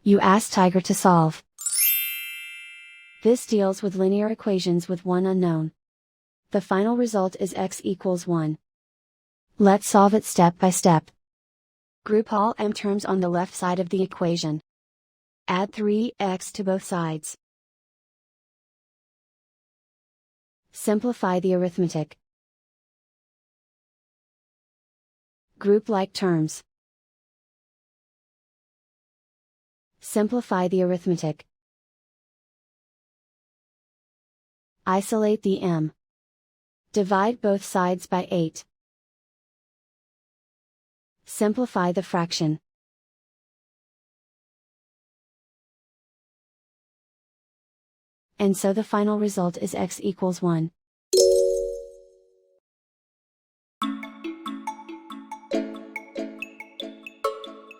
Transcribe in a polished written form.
You ask Tiger to solve. This deals with linear equations with one unknown. The final result is x equals 1. Let's solve it step by step. Group all m terms on the left side of the equation. Add 3x to both sides. Simplify the arithmetic. Group like terms. Simplify the arithmetic. Isolate the m. Divide both sides by 8. Simplify the fraction. And so the final result is x equals 1.